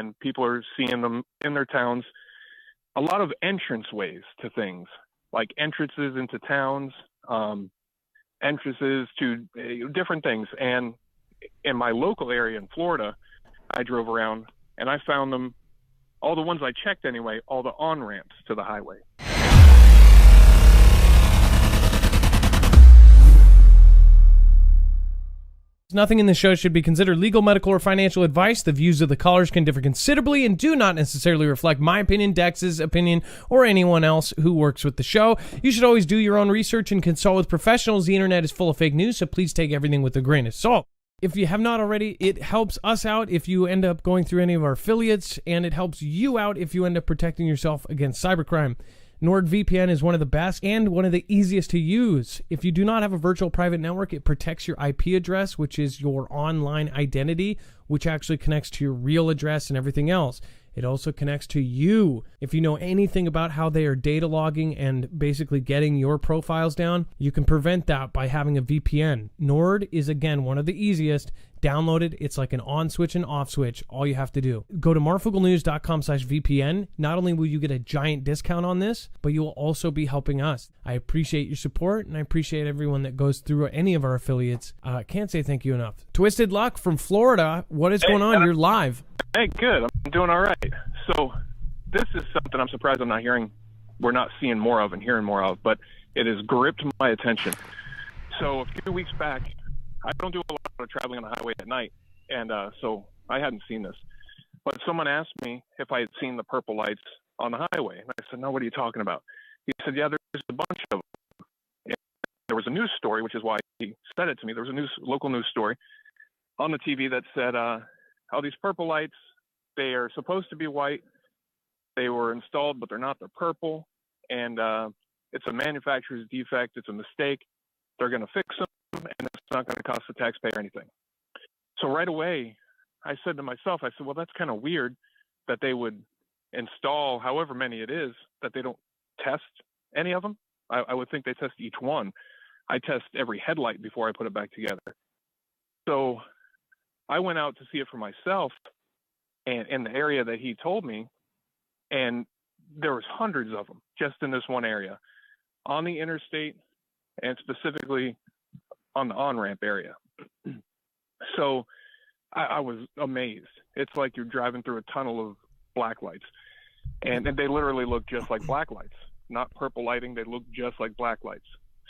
and people are seeing them in their towns. A lot of entrance ways to things, like entrances into towns, entrances to different things. And in my local area in Florida, I drove around and I found them, all the ones I checked anyway, all the on-ramps to the highway. Nothing in this show should be considered legal, medical, or financial advice. The views of the callers can differ considerably and do not necessarily reflect my opinion, Dex's opinion, or anyone else who works with the show. You should always do your own research and consult with professionals. The internet is full of fake news, so please take everything with a grain of salt. If you have not already, it helps us out if you end up going through any of our affiliates, and it helps you out if you end up protecting yourself against cybercrime. NordVPN is one of the best and one of the easiest to use. If you do not have a virtual private network, it protects your IP address, which is your online identity, which actually connects to your real address and everything else. It also connects to you. If you know anything about how they are data logging and basically getting your profiles down, you can prevent that by having a VPN. Nord is, again, one of the easiest. Download it. It's like an on switch and off switch. All you have to do. Go to marfooglenews.com/VPN. Not only will you get a giant discount on this, but you will also be helping us. I appreciate your support, and I appreciate everyone that goes through any of our affiliates. Can't say thank you enough. Twisted Luck from Florida. What is going on? You're live. Hey, good. I'm doing all right. So this is something I'm surprised I'm not hearing. We're not seeing more of and hearing more of, but it has gripped my attention. So a few weeks back, I don't do a lot of traveling on the highway at night, and so I hadn't seen this. But someone asked me if I had seen the purple lights on the highway, and I said, no, what are you talking about? He said, yeah, there's a bunch of them. And there was a news story, which is why he said it to me. There was a local news story on the TV that said, how these purple lights, they are supposed to be white. They were installed, but they're not. They're purple, and it's a manufacturer's defect. It's a mistake. They're going to fix them, and it's not going to cost the taxpayer anything. So right away, I said to myself, well, that's kind of weird that they would install however many it is, that they don't test any of them. I would think they test each one. I test every headlight before I put it back together. So I went out to see it for myself, and in the area that he told me, and there was hundreds of them just in this one area on the interstate and specifically on the on-ramp area. So I was amazed. It's like you're driving through a tunnel of black lights, and they literally look just like black lights, not purple lighting. They look just like black lights.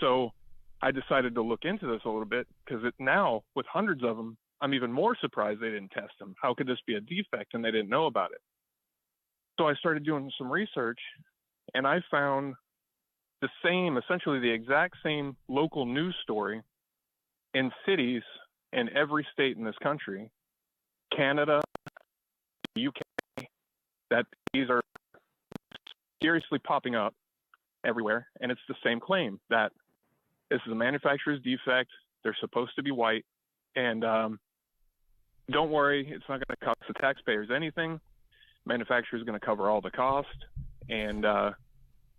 So I decided to look into this a little bit, because now with hundreds of them, I'm even more surprised they didn't test them. How could this be a defect and they didn't know about it? So I started doing some research, and I found essentially the exact same local news story in cities in every state in this country, Canada, the UK, that these are seriously popping up everywhere. And it's the same claim that this is a manufacturer's defect. They're supposed to be white. And don't worry, it's not going to cost the taxpayers anything. Manufacturer is going to cover all the cost, and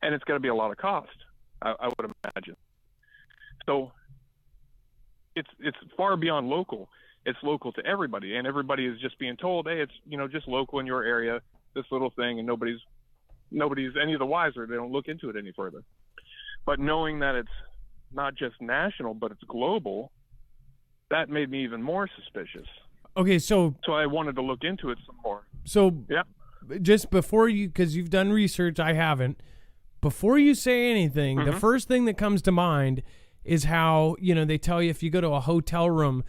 it's going to be a lot of cost, I would imagine. So it's far beyond local. It's local to everybody, and everybody is just being told, hey, it's just local in your area, this little thing, and nobody's any the wiser. They don't look into it any further. But knowing that it's not just national, but it's global, that made me even more suspicious. Okay, so I wanted to look into it some more. So yeah, just before you, because you've done research, I haven't. Before you say anything, the first thing that comes to mind is how, they tell you if you go to a hotel room,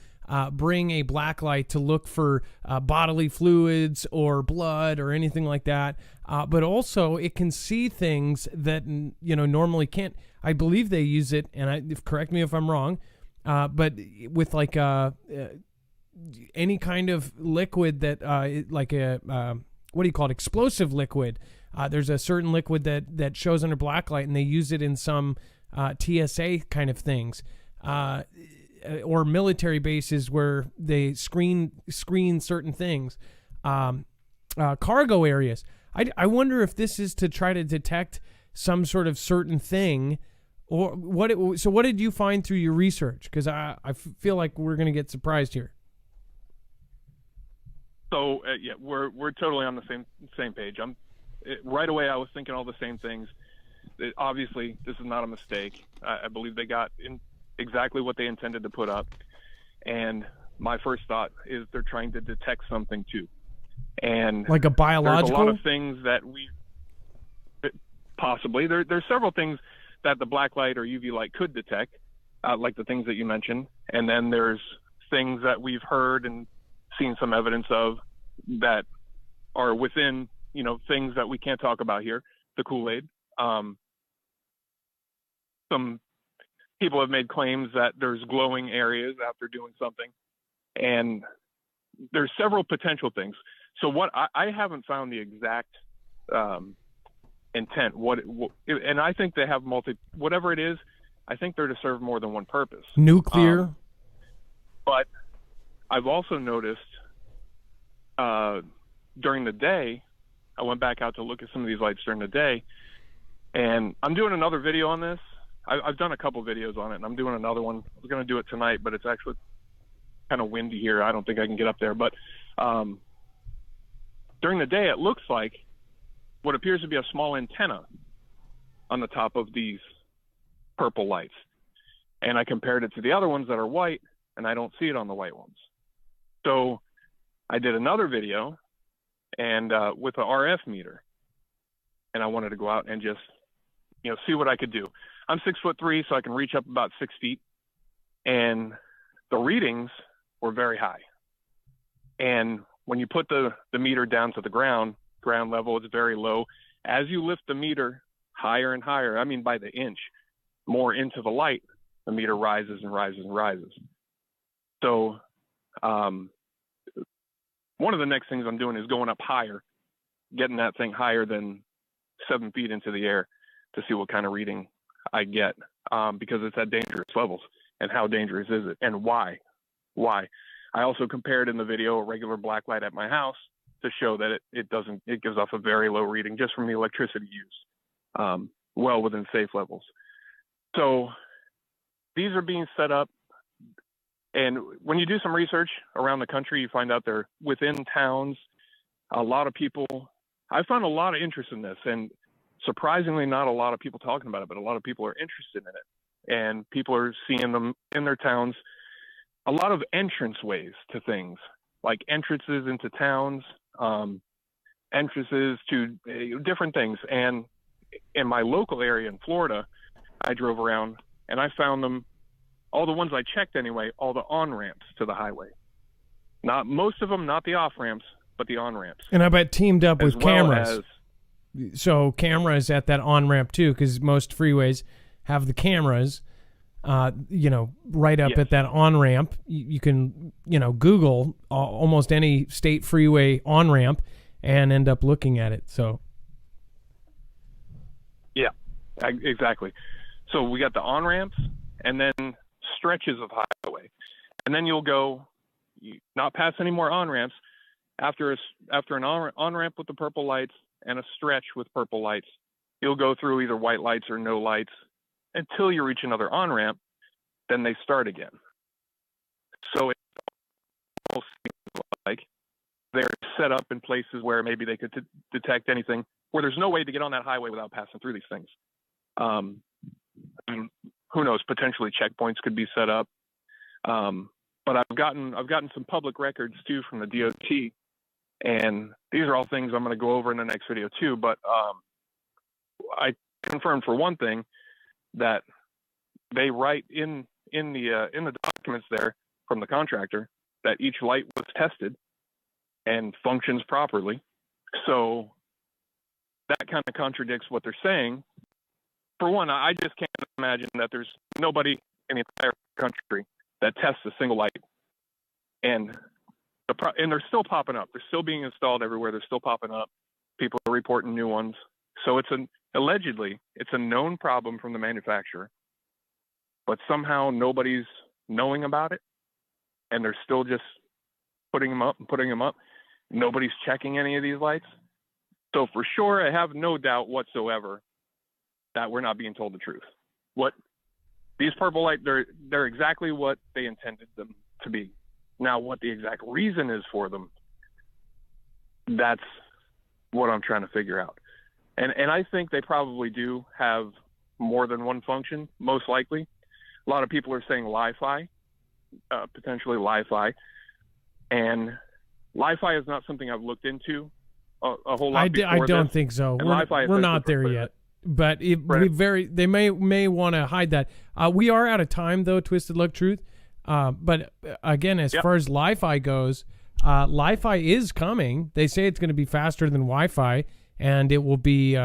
bring a black light to look for bodily fluids or blood or anything like that. But also it can see things that, normally can't. I believe they use it, and correct me if I'm wrong, but with like any kind of liquid that like a what do you call it, explosive liquid, there's a certain liquid that shows under black light, and they use it in some TSA kind of things, or military bases where they screen certain things, cargo areas. I wonder if this is to try to detect some sort of certain thing. Or what did you find through your research? Because I feel like we're going to get surprised here. So yeah, we're totally on the same page. Right away I was thinking all the same things. Obviously, this is not a mistake. I believe they got exactly what they intended to put up. And my first thought is they're trying to detect something too. And like a biological? There's a lot of things that possibly. There's several things that the black light or UV light could detect, like the things that you mentioned. And then there's things that we've heard and seen some evidence of that are within, things that we can't talk about here, the Kool-Aid. Some people have made claims that there's glowing areas after doing something, and there's several potential things. So what I haven't found the exact intent. And I think they have whatever it is. I think they're to serve more than one purpose. Nuclear. But I've also noticed during the day, I went back out to look at some of these lights during the day, and I'm doing another video on this. I've done a couple videos on it, and I'm doing another one. I was going to do it tonight, but it's actually kind of windy here. I don't think I can get up there. But during the day, it looks like what appears to be a small antenna on the top of these purple lights. And I compared it to the other ones that are white, and I don't see it on the white ones. So I did another video and with an RF meter, and I wanted to go out and just, see what I could do. I'm 6'3", so I can reach up about 6 feet, and the readings were very high. And when you put the meter down to the ground level, it's very low. As you lift the meter higher and higher, I mean by the inch, more into the light, the meter rises and rises and rises. So one of the next things I'm doing is going up higher, getting that thing higher than 7 feet into the air to see what kind of reading I get, because it's at dangerous levels. And how dangerous is it, and why? I also compared in the video a regular black light at my house to show that it gives off a very low reading just from the electricity use, well within safe levels. So these are being set up, and when you do some research around the country, you find out they're within towns. A lot of people, I found a lot of interest in this, and surprisingly not a lot of people talking about it, but a lot of people are interested in it, and people are seeing them in their towns. A lot of entrance ways to things, like entrances into towns, entrances to different things. And in my local area in Florida, I drove around and I found them, all the ones I checked anyway, all the on-ramps to the highway. Not most of them, not the off-ramps, but the on-ramps. And I bet teamed up with cameras. Well, so cameras at that on-ramp too, because most freeways have the cameras, right up at that on-ramp. You can, Google almost any state freeway on-ramp and end up looking at it. So. Yeah, exactly. So we got the on-ramps and then stretches of highway. And then you'll go, not past any more on-ramps. After an on-ramp with the purple lights and a stretch with purple lights, you'll go through either white lights or no lights until you reach another on-ramp, then they start again. So it almost seems like they're set up in places where maybe they could detect anything, where there's no way to get on that highway without passing through these things. And who knows, potentially checkpoints could be set up. But I've gotten some public records too from the DOT, and these are all things I'm going to go over in the next video too. But I confirmed for one thing that they write in the documents there from the contractor that each light was tested and functions properly. So that kind of contradicts what they're saying. For one, I just can't imagine that there's nobody in the entire country that tests a single light. And they're still popping up. They're still being installed everywhere. They're still popping up. People are reporting new ones. So allegedly, it's a known problem from the manufacturer, but somehow nobody's knowing about it, and they're still just putting them up and putting them up. Nobody's checking any of these lights. So for sure, I have no doubt whatsoever that we're not being told the truth. What these purple lights, they're exactly what they intended them to be. Now, what the exact reason is for them, That's what I'm trying to figure out. And I think they probably do have more than one function, most likely. A lot of people are saying Li-Fi, potentially Li-Fi. And Li-Fi is not something I've looked into a whole lot before I don't this. think so. And We're not there yet. But they may want to hide that. We are out of time, though, Twisted Luck Truth. But again, as far as Li-Fi goes, Li-Fi is coming. They say it's going to be faster than Wi-Fi, and it will be.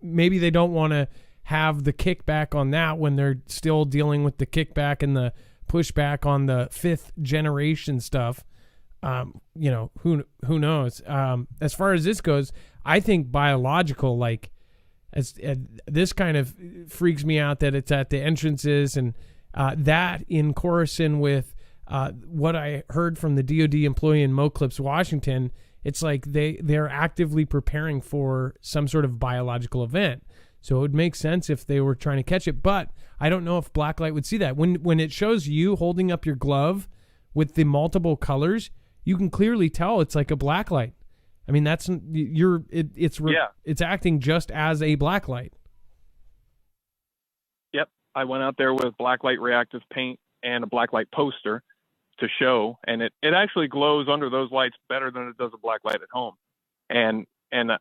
Maybe they don't want to have the kickback on that when they're still dealing with the kickback and the pushback on the 5th generation stuff. Who knows? As far as this goes, I think biological, this kind of freaks me out that it's at the entrances, and that in chorusing with what I heard from the DoD employee in Moclips, Washington. It's like they're actively preparing for some sort of biological event. So it would make sense if they were trying to catch it, but I don't know if blacklight would see that. When it shows you holding up your glove with the multiple colors, you can clearly tell it's like a blacklight. I mean, it's acting just as a blacklight. Yep, I went out there with blacklight reactive paint and a blacklight poster to show, and it actually glows under those lights better than it does a blacklight at home. And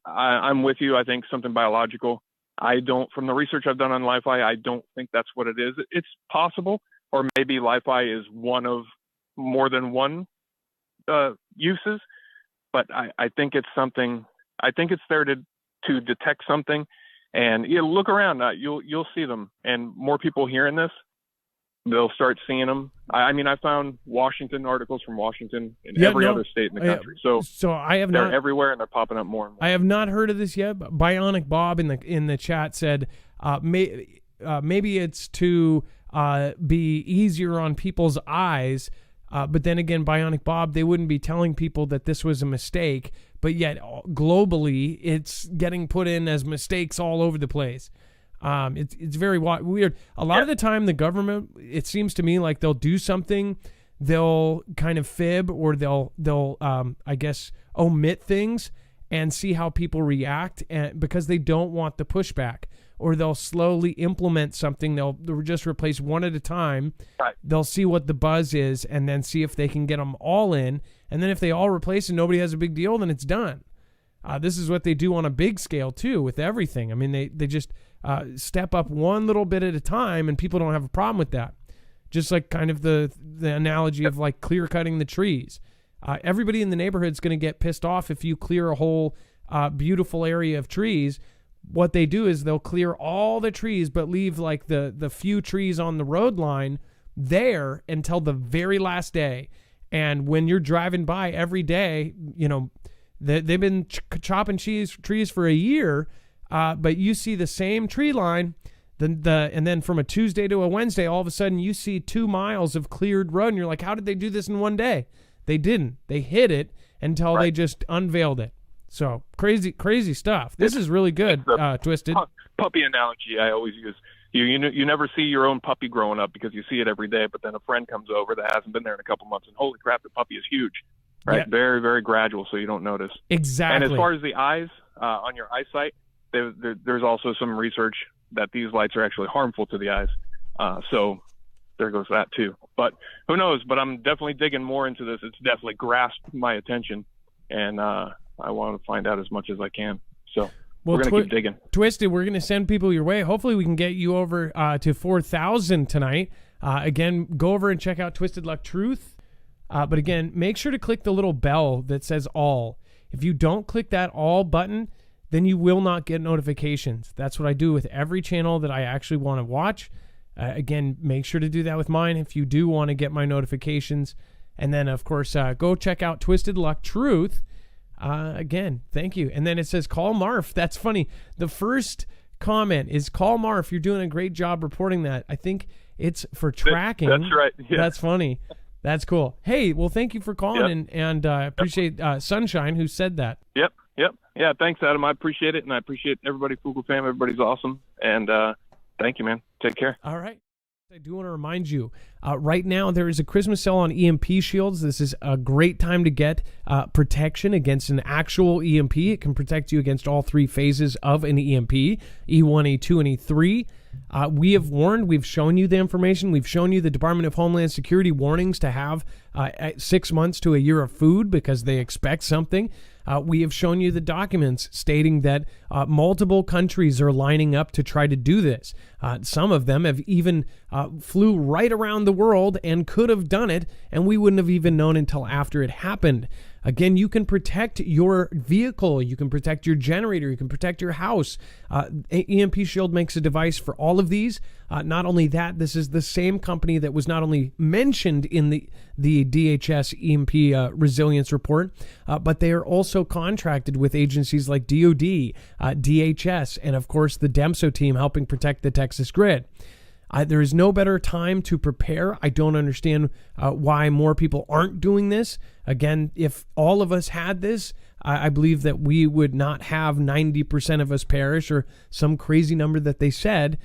I'm with you. I think something biological. From the research I've done on Li-Fi, I don't think that's what it is. It's possible, or maybe Li-Fi is one of more than one uses, but I think it's something. I think it's there to detect something, and look around. You'll see them, and more people hearing this, they'll start seeing them. I mean, I found Washington articles from Washington in every other state in the country. So they're everywhere, and they're popping up more and more. I have not heard of this yet. But Bionic Bob in the chat said maybe it's to be easier on people's eyes. But then again, Bionic Bob, they wouldn't be telling people that this was a mistake. But yet, globally, it's getting put in as mistakes all over the place. It's very weird. A lot of the time, the government, it seems to me like they'll do something, they'll kind of fib, or they'll I guess omit things and see how people react, and because they don't want the pushback, or they'll slowly implement something. They'll just replace one at a time. Right. They'll see what the buzz is, and then see if they can get them all in. And then if they all replace and nobody has a big deal, then it's done. This is what they do on a big scale too with everything. I mean, they just step up one little bit at a time, and people don't have a problem with that. Just like kind of the analogy of like clear cutting the trees. Everybody in the neighborhood is going to get pissed off if you clear a whole beautiful area of trees. What they do is they'll clear all the trees, but leave like the few trees on the road line there until the very last day. And when you're driving by every day, they've been chopping trees for a year, but you see the same tree line, and then from a Tuesday to a Wednesday, all of a sudden you see 2 miles of cleared road, and you're like, how did they do this in one day? They didn't. They hid it until they just unveiled it. So crazy stuff. This is really good, Twisted. Puppy analogy I always use. You never see your own puppy growing up because you see it every day, but then a friend comes over that hasn't been there in a couple months, and holy crap, the puppy is huge. Right, yeah. Very, very gradual, so you don't notice. Exactly. And as far as the eyes, on your eyesight, there's also some research that these lights are actually harmful to the eyes. So there goes that too. But who knows? But I'm definitely digging more into this. It's definitely grasped my attention, and I want to find out as much as I can. So we're going to keep digging. Twisted, we're going to send people your way. Hopefully we can get you over to 4,000 tonight. Again, go over and check out Twisted Luck Truth. But again, make sure to click the little bell that says all. If you don't click that all button, then you will not get notifications. That's what I do with every channel that I actually want to watch. Again, make sure to do that with mine if you do want to get my notifications. And then, of course, go check out Twisted Luck Truth. Again, thank you. And then it says, call Marf. That's funny. The first comment is, call Marf. You're doing a great job reporting that. I think it's for tracking. That's right. Yeah. That's funny. That's cool. Hey, well, thank you for calling, and appreciate Sunshine who said that. Yep. Yeah, thanks, Adam. I appreciate it, and I appreciate everybody, Foogle fam. Everybody's awesome, and thank you, man. Take care. All right. I do want to remind you, right now there is a Christmas sale on EMP shields. This is a great time to get protection against an actual EMP. It can protect you against all three phases of an EMP, E1, E2, and E3. We have warned, we've shown you the information, we've shown you the Department of Homeland Security warnings to have 6 months to a year of food because they expect something. We have shown you the documents stating that multiple countries are lining up to try to do this. Some of them have even flew right around the world and could have done it, and we wouldn't have even known until after it happened. Again, you can protect your vehicle, you can protect your generator, you can protect your house. EMP Shield makes a device for all of these. Not only that, this is the same company that was not only mentioned in the DHS EMP resilience report, but they are also contracted with agencies like DOD, DHS, and of course the DEMSO team helping protect the Texas grid. There is no better time to prepare. I don't understand why more people aren't doing this. Again, if all of us had this, I believe that we would not have 90% of us perish or some crazy number that they said,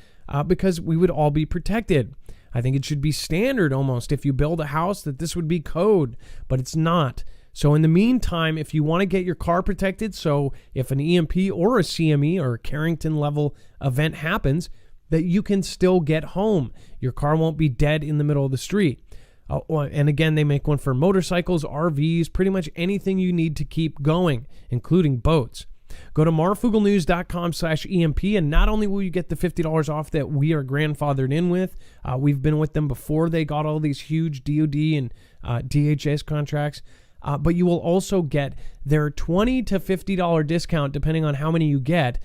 because we would all be protected. I think it should be standard almost if you build a house that this would be code, but it's not. So in the meantime, if you want to get your car protected, so if an EMP or a CME or a Carrington level event happens, that you can still get home. Your car won't be dead in the middle of the street. And again, they make one for motorcycles, RVs, pretty much anything you need to keep going, including boats. Go to marfooglenews.com/EMP, and not only will you get the $50 off that we are grandfathered in with, we've been with them before they got all these huge DOD and DHS contracts, but you will also get their $20 to $50 discount, depending on how many you get,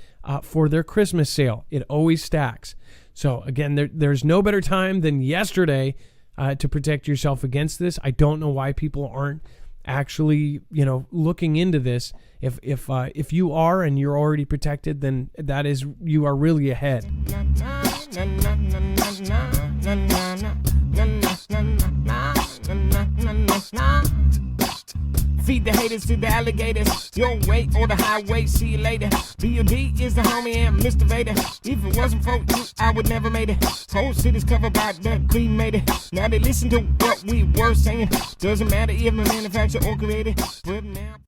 for their Christmas sale. It always stacks. So again, there's no better time than yesterday to protect yourself against this. I don't know why people aren't actually, looking into this. If you are and you're already protected, then that is, you are really ahead. Feed the haters to the alligators. Your way or the highway, see you later. DOD is the homie and Mr. Vader. If it wasn't for you, I would never made it. Whole city's covered by the cremated. Now they listen to what we were saying. Doesn't matter if the manufacturer or created. But now